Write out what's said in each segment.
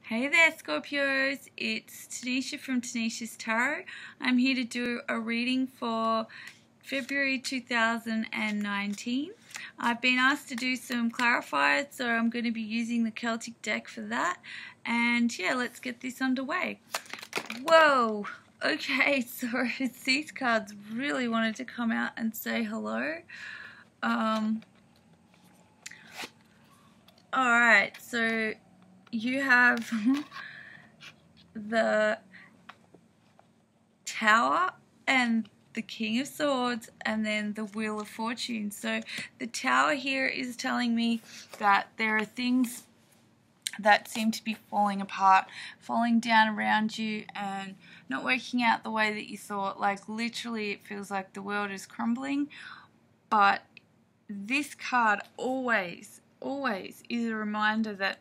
Hey there, Scorpios. It's Tanisha from Tanisha's Tarot. I'm here to do a reading for February 2019. I've been asked to do some clarifiers, so I'm going to be using the Celtic deck for that. And yeah, let's get this underway. Whoa! Okay, so these cards really wanted to come out and say hello. Alright, so you have the Tower and the King of Swords and then the Wheel of Fortune. So the Tower here is telling me that there are things that seem to be falling apart, falling down around you and not working out the way that you thought. Like literally it feels like the world is crumbling. But this card always is a reminder that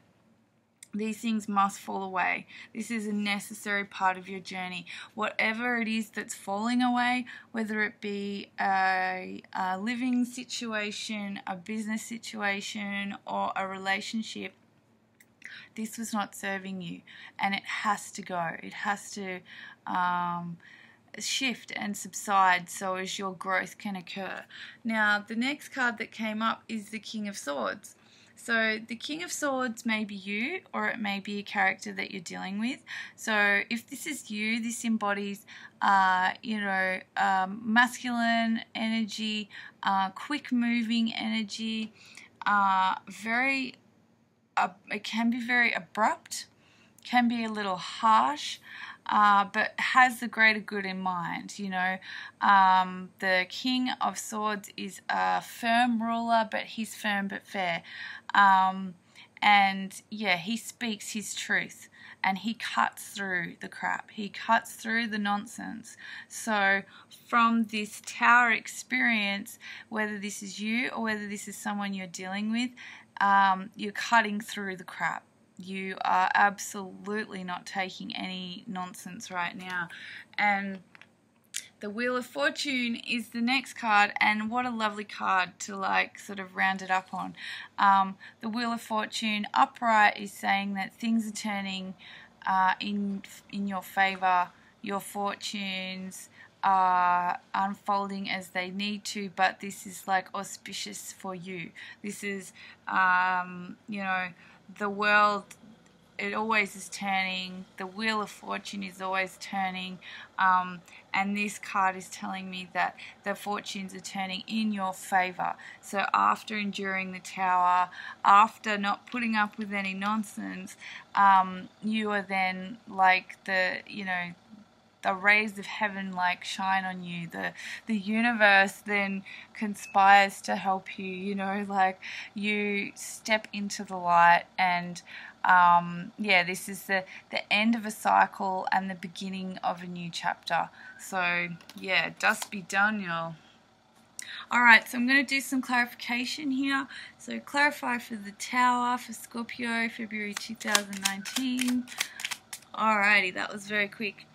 these things must fall away. This is a necessary part of your journey. Whatever it is that's falling away, whether it be a living situation, a business situation, or a relationship, this was not serving you and it has to go. It has to shift and subside so as your growth can occur. Now, the next card that came up is the King of Swords. So the King of Swords may be you, or it may be a character that you're dealing with. So if this is you, this embodies, masculine energy, quick moving energy, it can be very abrupt, can be a little harsh, but has the greater good in mind. The King of Swords is a firm ruler, but he's firm but fair. And yeah, he speaks his truth and he cuts through the crap. He cuts through the nonsense. So from this Tower experience, whether this is you or whether this is someone you're dealing with, you're cutting through the crap. You are absolutely not taking any nonsense right now. And the Wheel of Fortune is the next card, and what a lovely card to sort of round it up on. The Wheel of Fortune upright is saying that things are turning in your favor. Your fortunes are unfolding as they need to, but this is auspicious for you. This is the world, it always is turning. The Wheel of Fortune is always turning, and this card is telling me that the fortunes are turning in your favor. So after enduring the Tower, after not putting up with any nonsense, you are then the rays of heaven shine on you. The universe then conspires to help you. You step into the light, and this is the end of a cycle and the beginning of a new chapter. So yeah, dust be done, y'all. Alright, so I'm going to do some clarification here. So clarify for the Tower for Scorpio, February 2019. Alrighty, that was very quick.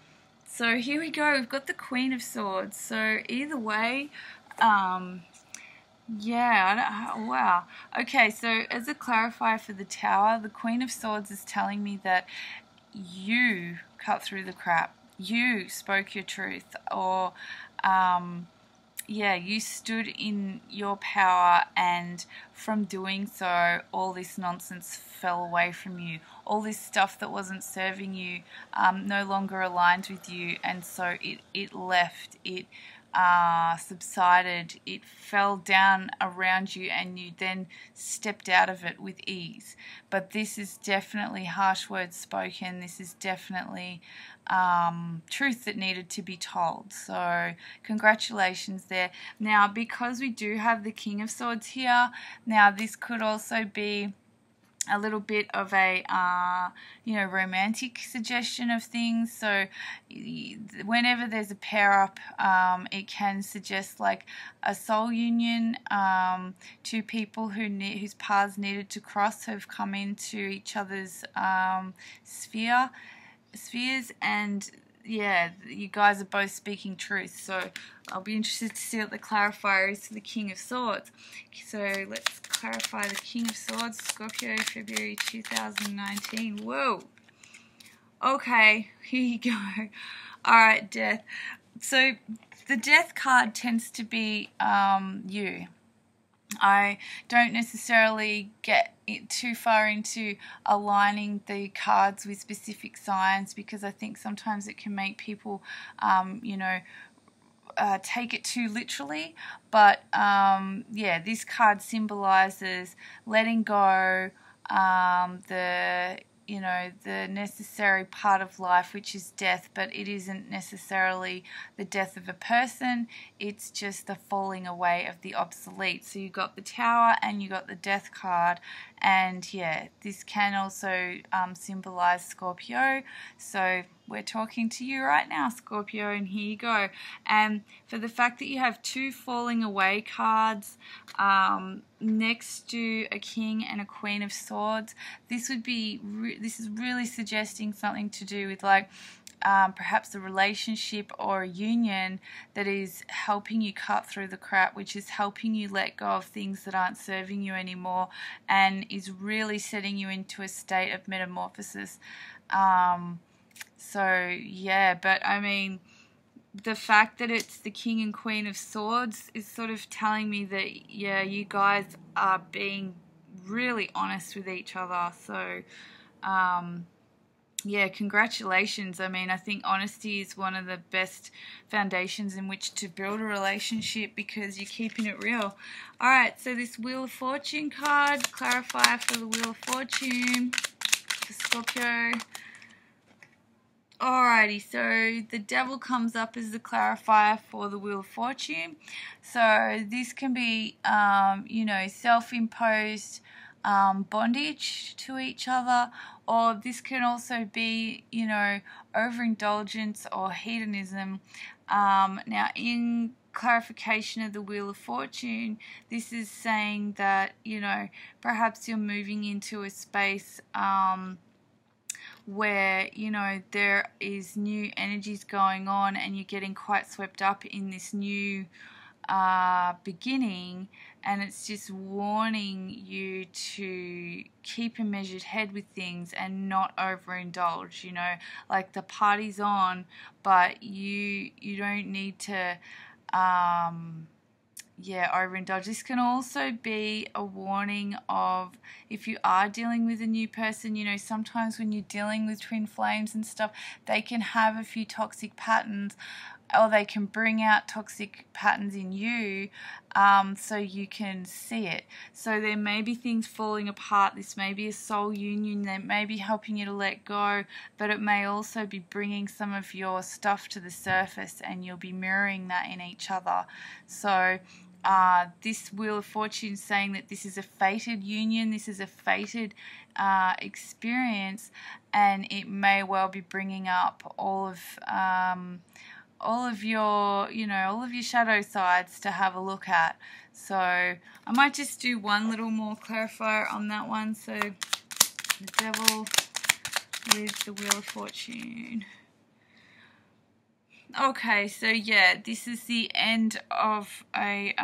So here we go, we've got the Queen of Swords. So either way, wow. Okay, so as a clarifier for the Tower, the Queen of Swords is telling me that you cut through the crap. You spoke your truth, or you stood in your power, and from doing so, all this nonsense fell away from you. All this stuff that wasn't serving you no longer aligned with you, and so it left, it subsided, it fell down around you, and you then stepped out of it with ease. But this is definitely harsh words spoken. This is definitely truth that needed to be told. So congratulations there. Now, because we do have the King of Swords here, now this could also be a little bit of a romantic suggestion of things. So whenever there's a pair up, it can suggest a soul union. Two people whose paths needed to cross have come into each other's spheres, and yeah, you guys are both speaking truth. So I'll be interested to see what the clarifier is for the King of Swords. So let's clarify the King of Swords, Scorpio, February 2019. Whoa! Okay, here you go. Alright, Death. So the Death card tends to be you. I don't necessarily get too far into aligning the cards with specific signs, because I think sometimes it can make people, take it too literally. But yeah, this card symbolizes letting go, the necessary part of life, which is death, but it isn't necessarily the death of a person, it's just the falling away of the obsolete. So you got the Tower and you got the Death card, and yeah, this can also symbolize Scorpio. So we're talking to you right now, Scorpio, and here you go. And for the fact that you have two falling away cards next to a King and a Queen of Swords, this is really suggesting something to do with like perhaps a relationship or a union that is helping you cut through the crap, which is helping you let go of things that aren't serving you anymore, and is really setting you into a state of metamorphosis. So yeah, but I mean, the fact that it's the King and Queen of Swords is sort of telling me that, yeah, you guys are being really honest with each other. So yeah, congratulations. I mean, I think honesty is one of the best foundations in which to build a relationship, because you're keeping it real. Alright, so this Wheel of Fortune card, clarifier for the Wheel of Fortune for Scorpio. Alrighty, so the Devil comes up as the clarifier for the Wheel of Fortune. So this can be, self-imposed bondage to each other, or this can also be, overindulgence or hedonism. Now, in clarification of the Wheel of Fortune, this is saying that, perhaps you're moving into a space where there is new energies going on, and you're getting quite swept up in this new beginning, and it's just warning you to keep a measured head with things and not overindulge. Like the party's on, but you don't need to overindulge. This can also be a warning of, if you are dealing with a new person, sometimes when you're dealing with twin flames and stuff, they can have a few toxic patterns, or they can bring out toxic patterns in you, so you can see it. So there may be things falling apart. This may be a soul union that may be helping you to let go, but it may also be bringing some of your stuff to the surface, and you'll be mirroring that in each other. So this Wheel of Fortune is saying that this is a fated union, this is a fated experience, and it may well be bringing up all of your shadow sides to have a look at. So I might just do one little more clarifier on that one. So the Devil with the Wheel of Fortune. Okay, so yeah, this is the end of a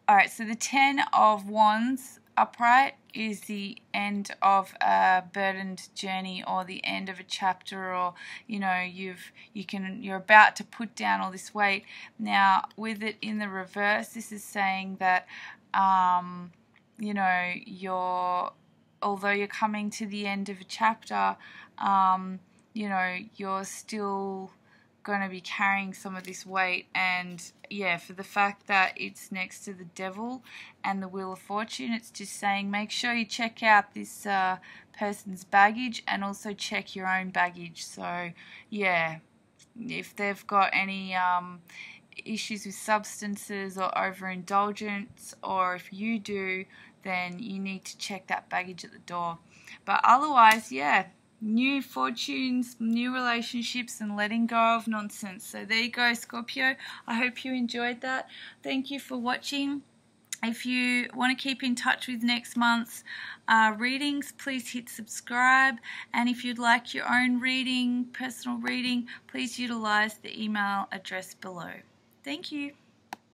alright, so the 10 of Wands upright is the end of a burdened journey, or the end of a chapter, or you're about to put down all this weight. Now with it in the reverse, this is saying that although you're coming to the end of a chapter, you're still going to be carrying some of this weight. And yeah, for the fact that it's next to the Devil and the Wheel of Fortune, it's just saying make sure you check out this person's baggage, and also check your own baggage. So yeah, if they've got any issues with substances or overindulgence, or if you do, then you need to check that baggage at the door. But otherwise, yeah, new fortunes, new relationships, and letting go of nonsense. So there you go, Scorpio. I hope you enjoyed that. Thank you for watching. If you want to keep in touch with next month's readings, please hit subscribe. And if you'd like your own reading, personal reading, please utilize the email address below. Thank you.